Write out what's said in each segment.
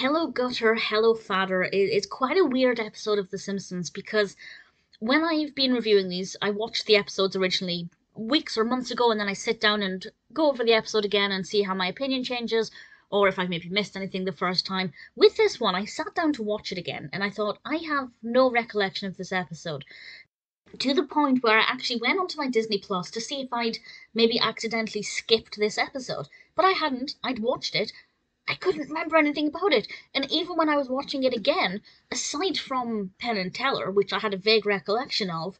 Hello Gutter, Hello Fadder is quite a weird episode of The Simpsons because when I've been reviewing these, I watched the episodes originally weeks or months ago and then I sit down and go over the episode again and see how my opinion changes or if I've maybe missed anything the first time. With this one, I sat down to watch it again and I thought, I have no recollection of this episode. To the point where I actually went onto my Disney Plus to see if I'd maybe accidentally skipped this episode. But I hadn't, I'd watched it. I couldn't remember anything about it, and even when I was watching it again, aside from Penn and Teller, which I had a vague recollection of,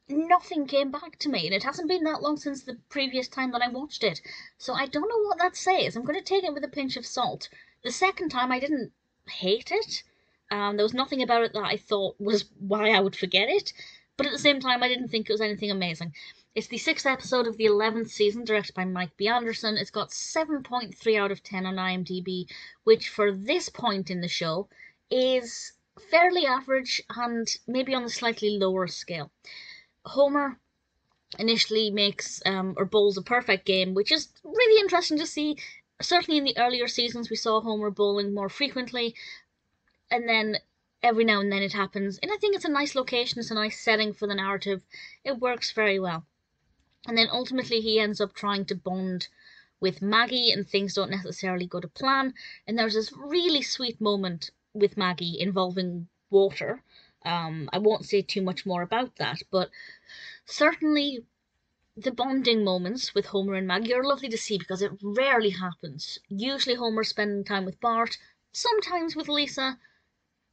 nothing came back to me, and it hasn't been that long since the previous time that I watched it, so I don't know what that says. I'm going to take it with a pinch of salt. The second time I didn't hate it. There was nothing about it that I thought was why I would forget it, but at the same time I didn't think it was anything amazing. It's the 6th episode of the 11th season, directed by Mike B. Anderson. It's got 7.3 out of 10 on IMDb, which for this point in the show is fairly average and maybe on the slightly lower scale. Homer initially makes or bowls a perfect game, which is really interesting to see. Certainly in the earlier seasons we saw Homer bowling more frequently, and then every now and then it happens. And I think it's a nice location, it's a nice setting for the narrative. It works very well. And then ultimately he ends up trying to bond with Maggie and things don't necessarily go to plan. And there's this really sweet moment with Maggie involving water. I won't say too much more about that, but certainly the bonding moments with Homer and Maggie are lovely to see because it rarely happens. Usually Homer's spending time with Bart, sometimes with Lisa,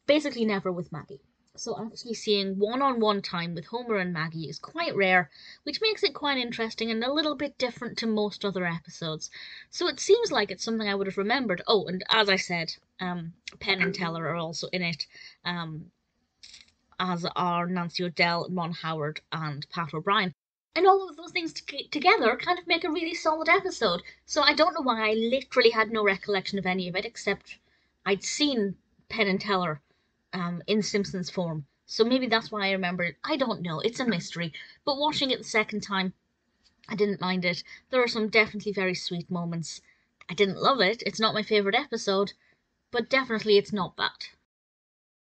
basically never with Maggie. So actually seeing one-on-one time with Homer and Maggie is quite rare, which makes it quite interesting and a little bit different to most other episodes. So it seems like it's something I would have remembered. Oh, and as I said, Penn and Teller are also in it, as are Nancy O'Dell, Ron Howard, and Pat O'Brien. And all of those things together kind of make a really solid episode. So I don't know why I literally had no recollection of any of it, except I'd seen Penn and Teller in Simpsons form, so maybe that's why I remember it. I don't know, it's a mystery, but watching it the second time, I didn't mind it. There are some definitely very sweet moments. I didn't love it, it's not my favourite episode, but definitely it's not bad.